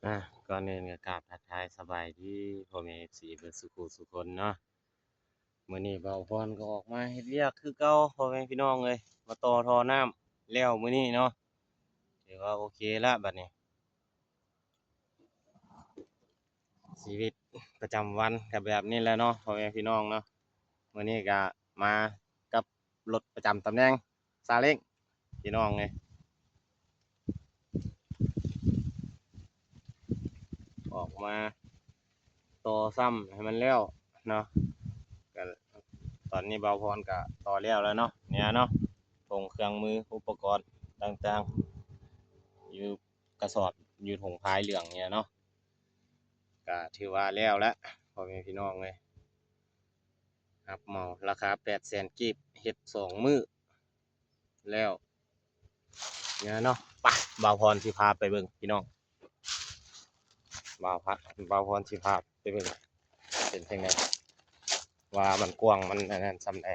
อ่ะก่อนอื่นก็กราบทักทายสบายดีพ่อแม่ FC เบิดสุขุสุคนเนาะมื้อนี้เบาพรก็ออกมาเฮ็ดเวียกคือเก่าพ่อแม่พี่น้องเอ้ยมาต่อท่อน้ำแล้วมื้อนี้เนาะถือว่าโอเคแล้วบัดนี้ชีวิตประจำวันก็แบบนี้แหละเนาะพ่อแม่พี่น้องเนาะมื้อนี้ก็มากับรถประจำตำแหน่งซาเล้งพี่น้องเอ้ยออกมาต่อซ้ำให้มันแล้วเนาะก็ตอนนี้เบาพรก็ต่อแล้วเนาะเนี่ยเนาะ ส่งเครื่องมืออุปกรณ์ต่างๆอยู่กระสอบอยู่ถุงพายเหลืองเนี่ยเนาะก็ถือว่าแล้วพ่อแม่พี่น้องเลยครับเหมาราคา800,000กีบเฮ็ด2 มื้อแล้วเนี่ยเนาะไปบ่าวพรสิพาไปเบิ่งพี่น้องบ่าวพรสิพาไปเบิ่งเป็นจังไดว่ามันกว้างมันอันนั้นส่ำใด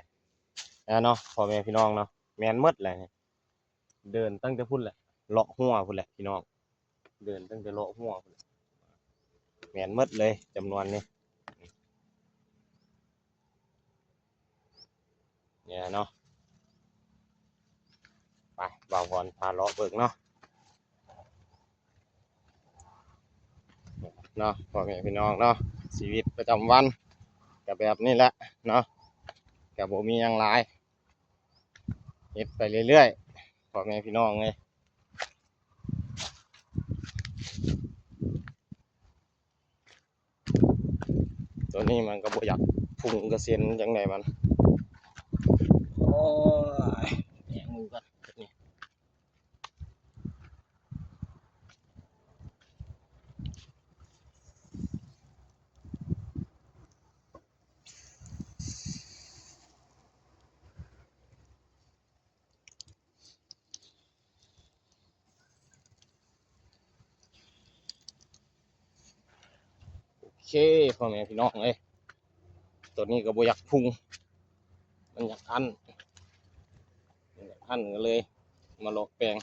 นะเนาะพ่อแม่พี่น้องเนาะแม่นหมดเลยเดินตั้งแต่พุ่นแหละเลาะหัวพุ่นแหละพี่น้องเดินตั้งแต่เลาะหัวพุ่นแม่นหมดเลยจำนวนนี้ เนี่ยเนาะไปบ่าวพรพาเลาะเบิกเนาะพ่อแม่พี่น้องเนาะชีวิตประจำวันก็แบบนี้แหละเนาะก็บ่มีหยังหลายเฮ็ดไปเรื่อยๆพ่อแม่พี่น้องเลยตัวนี้มันก็บ่อยากพุ่งกระเซ็นจังไดมันโอ้ยแหงมือกันนี่โอเคพ่อแม่พี่น้องเลยตัวนี้ก็บ่อยากพุ่งมันอยากอันก็เลยมาเลาะแปลง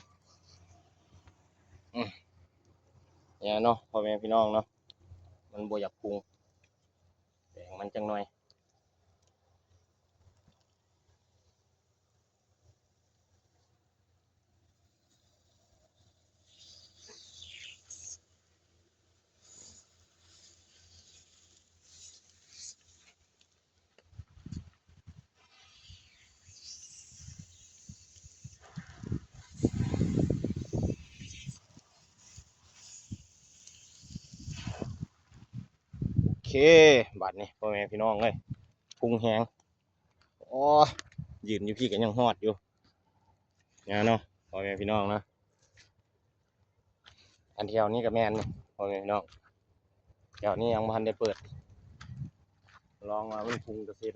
เนี่ยเนาะพ่อแม่พี่น้องเนาะมันบ่อยากพุ่งแปลงมันจังหน่อย โอเคบัดนี้พ่อแม่พี่น้องเลยพุงแหงโอ้ยืนอยู่พี่กันยังฮอดอยู่เนี่ยเนาะพ่อแม่พี่น้องนะอันเที่ยวนี้กับแม่นนี่พ่อแม่พี่น้องเที่ยวนี้ยังบ่ทันได้เปิดลองมามันพุงกระเซ็น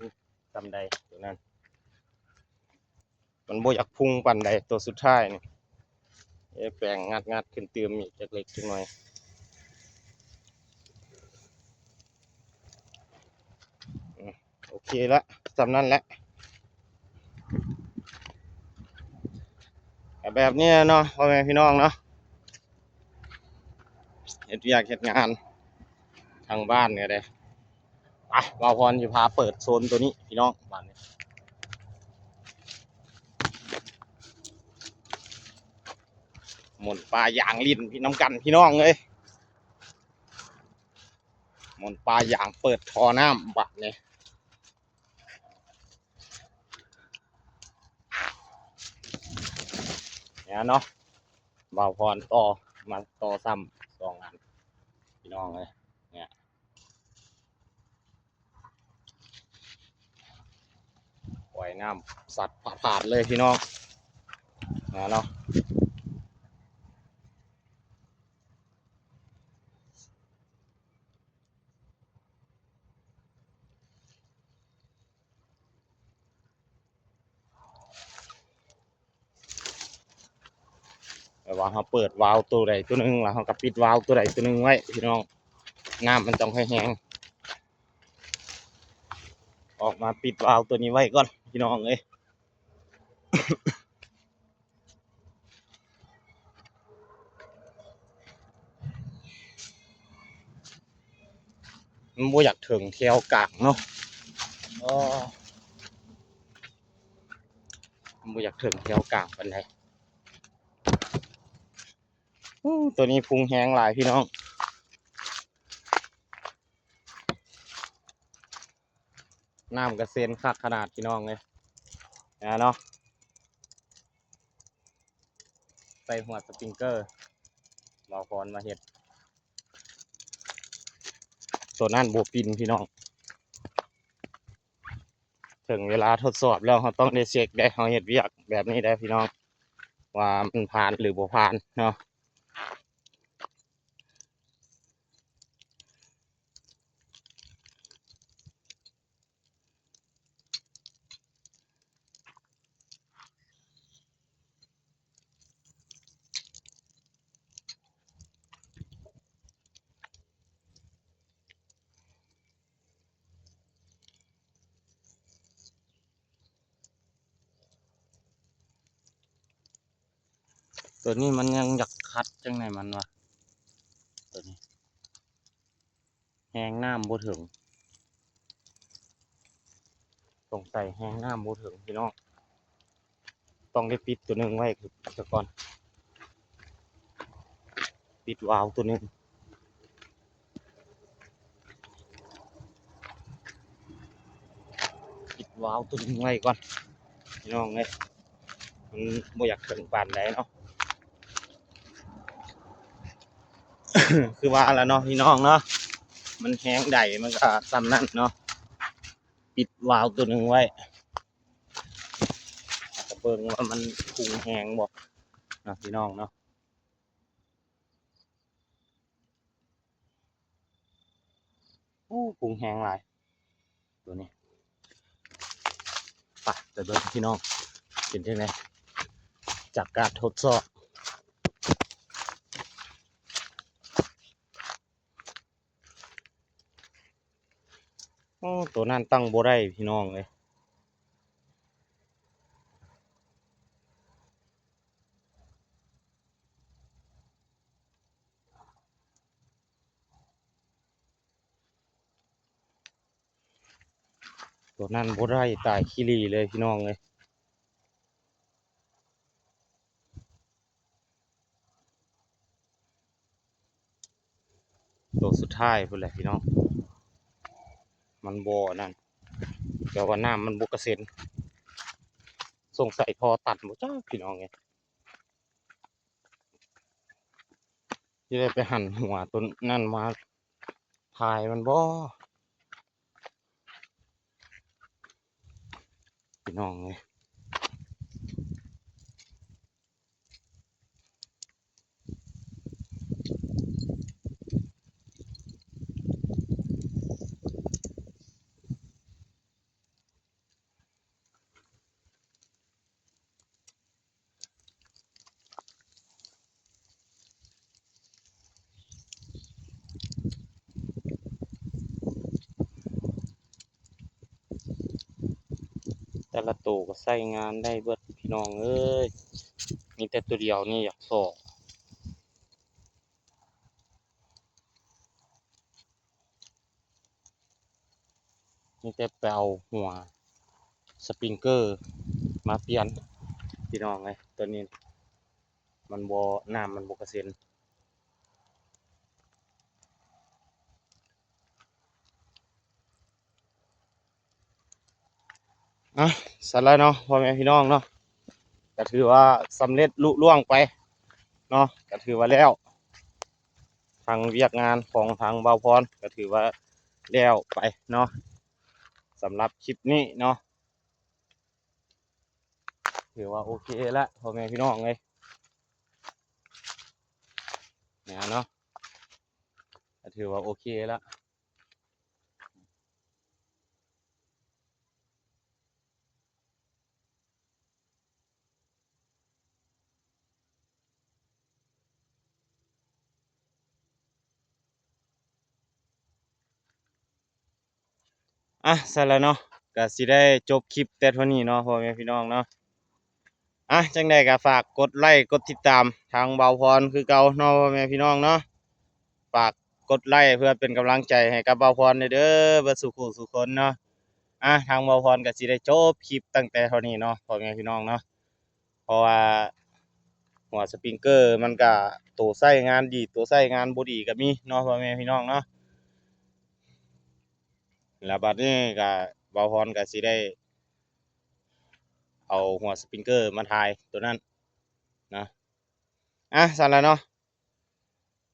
ซำใดตัวนั้นมันบ่อยากพุงปานใดตัวสุดท้ายนี่แปลงงัดขึ้นเติมอีกจักเล็กจักน้อยโอเคละสำนั้นแหละแบบนี้เนาะพ่อแม่พี่น้องเนาะเฮ็ดเวียกเฮ็ดงานทางบ้านก็ได้ไปบ่าวพรสิพาเปิดโซนตัวนี้พี่น้องบ้านนี้ หมุนปลาอย่างลิ้นพี่น้ำกันพี่น้องเลยหมุนปลาอย่างเปิดท่อน้ำบัดเนี่ยเนี่ยเนาะบ่าวพรต่อมาต่อซ้ำ2 อันพี่น้องเลยเนี่ยปล่อยน้ำสัตว์ผ่านเลยพี่น้องเนี่ยเนาะแต่ว่าเขาเปิดวาล์วตัวใดตัวหนึ่งแล้วเขาก็ปิดวาล์วตัวใดตัวหนึ่งไว้พี่น้องน้ำมันต้องให้แห้งออกมาปิดวาล์วตัวนี้ไว้ก่อนพี่น้องเลย มันบ่อยากถึงแถวกลางเนาะอ๋อมันบ่อยากถึงแถวกลางปานใดตัวนี้พุงแห้งหลายพี่น้องน้ำกระเซ็นคักขนาดพี่น้องเลยนะเนาะใส่หัวสปริงเกอร์บาวพรมาเฮ็ดตัวนั้นบ่ปินพี่น้องถึงเวลาทดสอบแล้วเราต้องได้เช็คได้เราเฮ็ดเวียกแบบนี้ได้พี่น้องว่ามันผ่านหรือบ่ผ่านเนาะตัวนี้มันยังอยากคัดจังไหนมันวะตัวนี้แห้งน้ำบ่ถึงสงสัยแห้งน้ำบ่ถึงพี่น้องต้องได้ปิดตัวหนึ่งไว้คือก่อนปิดวาล์วตัวหนึ่งปิดวาล์วตัวหนึ่งไว้ก่อนพี่น้องเลยมันบ่อยากถึงปานใดเนาะ คือว่าแล้วเนาะพี่น้องเนาะมันแห้งใดมันก็ซ้ำนั่นเนาะปิดวาล์วตัวหนึ่งไว้จะเบิ่งว่ามันพุงแห้งบ่นะพี่น้องเนาะพุงแห้งหลายตัวนี้ไปจะเบิ่งพี่น้องเป็นจังไดจากการทดสอบตัวนั้นตั้งบ่ได้พี่น้องเลยตัวนั้นบ่ได้ตายขี้รีเลยพี่น้องเลยตัวสุดท้ายพุ่นแหละพี่น้องมันบ่นั่นเดี๋ยวว่าน้ำมันบ่กระเซ็นสงสัยพอตัดบ่จ้าพี่น้องไงที่ได้ไปหั่นหัวตัวนั่นมาถ่ายมันบ่พี่น้องเลยแต่ละตัวก็ใช้งานได้เบิดพี่น้องเอ้ยมีแต่ตัวเดียวนี่อยากสอกมีแต่ไปเอาหัวสปริงเกอร์มาเปลี่ยนพี่น้องเลยตัวนี้มันบ่น้ำมันบ่กระเซ็นสำหรับเนาะพ่อแม่พี่น้องเนาะก็ถือว่าสำเร็จลุล่วงไปเนาะก็ถือว่าแล้วทางเวียกงานของทางเบาพรก็ถือว่าแล้วไปเนาะสำหรับคลิปนี้เนาะถือว่าโอเคแล้วพ่อแม่พี่น้องเลยเนี่ยเนาะก็ถือว่าโอเคแล้วเสร็จแล้วเนาะก็สิได้จบคลิปแต่เท่านี้เนาะพ่อแม่พี่น้องเนาะจังใดก็ฝากกดไลค์กดติดตามทางเบาพรคือเก่าเนาะพ่อแม่พี่น้องเนาะฝาก กดไลค์เพื่อเป็นกำลังใจให้กับเบาพรเด้อเบิดสุขุสุขคนเนาะทางเบาพรก็สิได้จบคลิปตั้งแต่เท่านี้เนาะพ่อแม่พี่น้องเนาะเพราะว่าหัวสปริงเกอร์มันก็ตัวใช้งานดีตัวใช้งานบ่ดีก็มีเนาะพ่อแม่พี่น้องเนาะแล้วบัดนี้ก็เบาพรก็สิได้เอาหัวสปริงเกอร์มาถ่ายตัวนั้นนะสั่นแล้วเนาะ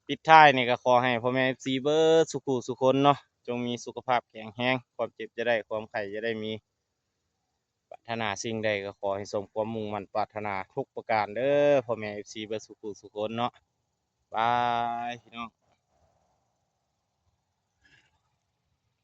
ปิดท้ายนี่ก็ขอให้พ่อแม่ FC เบิดสุขุสุขคนเนาะจงมีสุขภาพแข็งแรงความเจ็บจะได้ความไข้จะได้มี ปรารถนาสิ่งใดก็ขอให้สมความมุ่งมั่นปรารถนาทุกประการเด้อพ่อแม่ FC เบิดสุขุสุขคนเนาะบายพี่น้อง